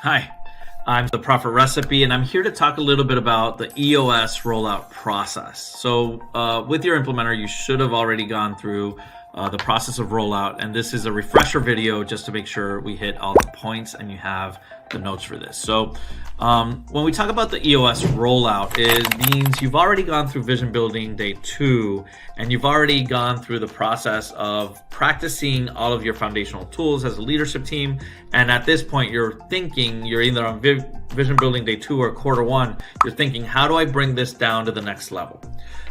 Hi, I'm the Profit Recipe, and I'm here to talk a little bit about the EOS rollout process. So with your implementer, you should have already gone through the process of rollout, and this is a refresher video just to make sure we hit all the points and you have the notes for this. So when we talk about the EOS rollout, it means you've already gone through vision building day 2, and you've already gone through the process of practicing all of your foundational tools as a leadership team. And at this point, you're either on vision building day 2 or quarter 1, you're thinking, how do I bring this down to the next level?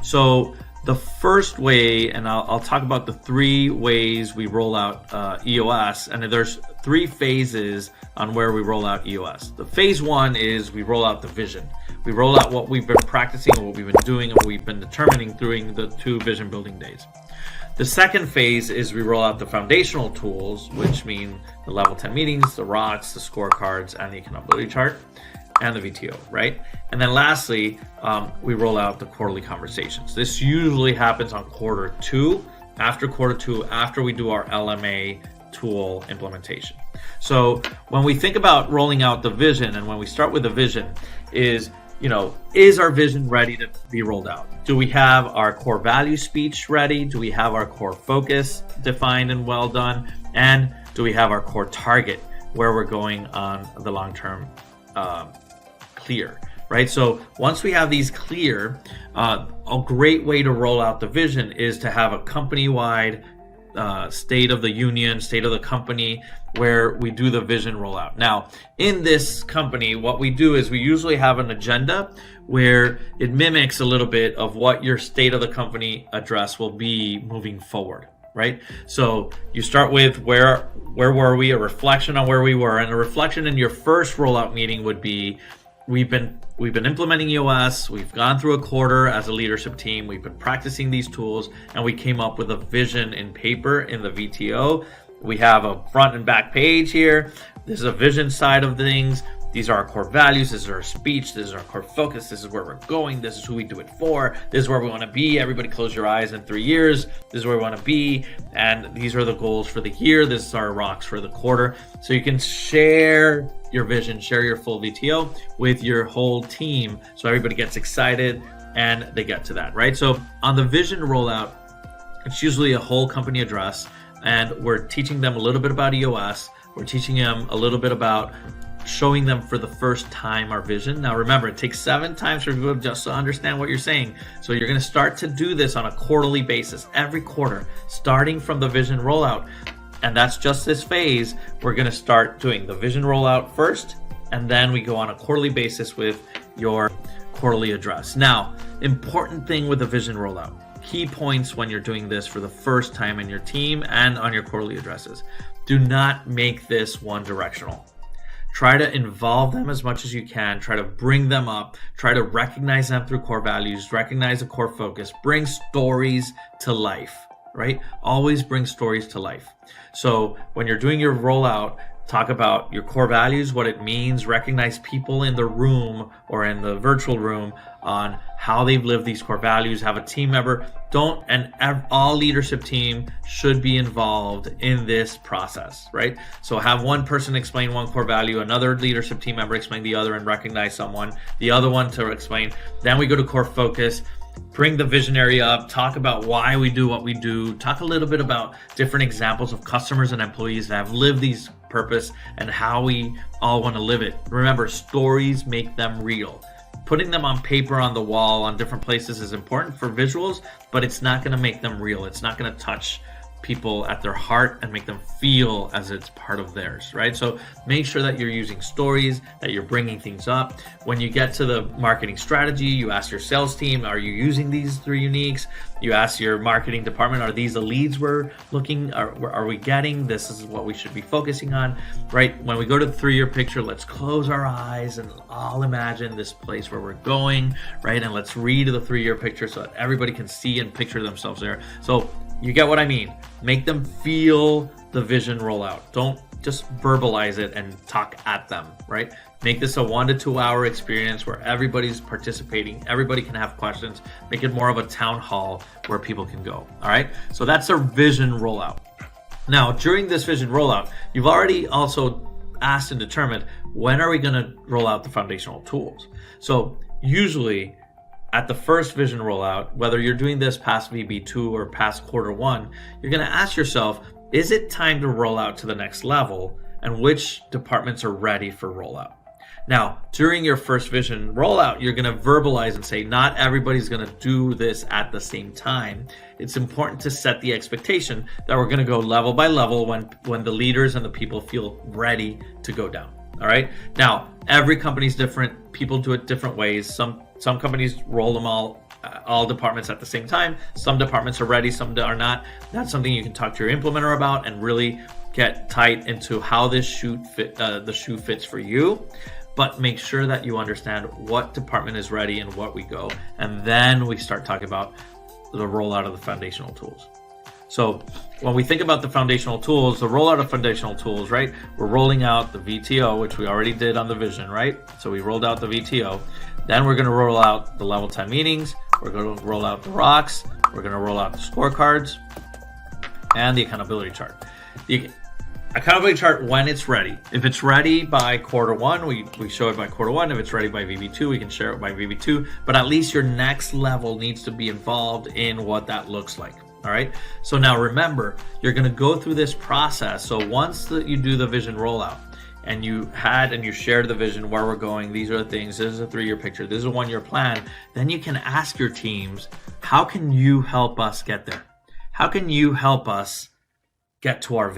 So the first way, and I'll talk about the 3 ways we roll out EOS, and there's 3 phases on where we roll out EOS. The phase 1 is we roll out the vision. We roll out what we've been practicing, what we've been doing, and what we've been determining during the 2 vision building days. The second phase is we roll out the foundational tools, which mean the level 10 meetings, the rocks, the scorecards, and the accountability chart, and the VTO, right? And then lastly, we roll out the quarterly conversations. This usually happens on quarter 2, after we do our LMA tool implementation. So when we think about rolling out the vision, and when we start with the vision, is our vision ready to be rolled out? Do we have our core value speech ready? Do we have our core focus defined and well done? And do we have our core target where we're going on the long-term clear, right? So once we have these clear, a great way to roll out the vision is to have a company-wide state of the union, state of the company, where we do the vision rollout. Now, in this company, what we do is we usually have an agenda where it mimics a little bit of what your state of the company address will be moving forward, right? So you start with where were we, a reflection on where we were, and a reflection in your first rollout meeting would be, we've been implementing EOS, we've gone through a quarter as a leadership team, we've been practicing these tools, and we came up with a vision in paper in the VTO. We have a front and back page here. This is a vision side of things. These are our core values, this is our speech, this is our core focus, this is where we're going, this is who we do it for, this is where we want to be. Everybody close your eyes in 3 years. This is where we want to be, and these are the goals for the year. This is our rocks for the quarter. So you can share your vision, share your full VTO with your whole team so everybody gets excited and they get to that, right? So on the vision rollout, it's usually a whole company address, and we're teaching them a little bit about EOS. We're teaching them a little bit about showing them for the first time our vision. Now remember, it takes 7 times for people just to understand what you're saying. So you're going to start to do this on a quarterly basis, every quarter, starting from the vision rollout. And that's just this phase. We're going to start doing the vision rollout first, and then we go on a quarterly basis with your quarterly address. Now, important thing with the vision rollout, key points when you're doing this for the first time in your team and on your quarterly addresses. Do not make this one directional. Try to involve them as much as you can. Try to bring them up. Try to recognize them through core values. Recognize a core focus. Bring stories to life, right? Always bring stories to life. So when you're doing your rollout, talk about your core values, what it means, recognize people in the room or in the virtual room on how they've lived these core values. Have a team member, all leadership team should be involved in this process, right? So have one person explain one core value, another leadership team member explain the other and recognize someone, the other one to explain. Then we go to core focus. Bring the visionary up, talk about why we do what we do, talk a little bit about different examples of customers and employees that have lived these purpose and how we all want to live it. Remember, stories make them real. Putting them on paper, on the wall, on different places is important for visuals, but it's not going to make them real. It's not going to touch people at their heart and make them feel as it's part of theirs, right? So make sure that you're using stories, that you're bringing things up. When you get to the marketing strategy, you ask your sales team, are you using these 3 uniques? You ask your marketing department, are these the leads we're looking, are we getting? This is what we should be focusing on, right? When we go to the 3-year picture, let's close our eyes and all imagine this place where we're going, right? And let's read the 3-year picture so that everybody can see and picture themselves there. So you get what I mean. Make them feel the vision rollout. Don't just verbalize it and talk at them, right? Make this a 1 to 2 hour experience where everybody's participating. Everybody can have questions. Make it more of a town hall where people can go. All right. So that's our vision rollout. Now, during this vision rollout, you've already also asked and determined, when are we going to roll out the foundational tools? So usually at the first vision rollout, whether you're doing this past VB2 or past Q1, you're going to ask yourself, is it time to roll out to the next level, and which departments are ready for rollout? Now, during your first vision rollout, you're going to verbalize and say, not everybody's going to do this at the same time. It's important to set the expectation that we're going to go level by level when the leaders and the people feel ready to go down. All right. Now, every company's different. People do it different ways. Some companies roll them all departments at the same time. Some departments are ready, some are not. That's something you can talk to your implementer about and really get tight into how this the shoe fits for you. But make sure that you understand what department is ready and what we go. And then we start talking about the rollout of the foundational tools. So when we think about the foundational tools, the rollout of foundational tools, right? We're rolling out the VTO, which we already did on the vision, right? So we rolled out the VTO. Then we're going to roll out the level 10 meetings. We're going to roll out the rocks. We're going to roll out the scorecards and the accountability chart. The accountability chart when it's ready. If it's ready by Q1, we show it by Q1. If it's ready by VB2, we can share it by VB2. But at least your next level needs to be involved in what that looks like. All right. So now remember, you're going to go through this process. So once you do the vision rollout and you shared the vision, where we're going, these are the things, this is a 3-year picture, this is a 1-year plan, then you can ask your teams, how can you help us get there? How can you help us get to our vision?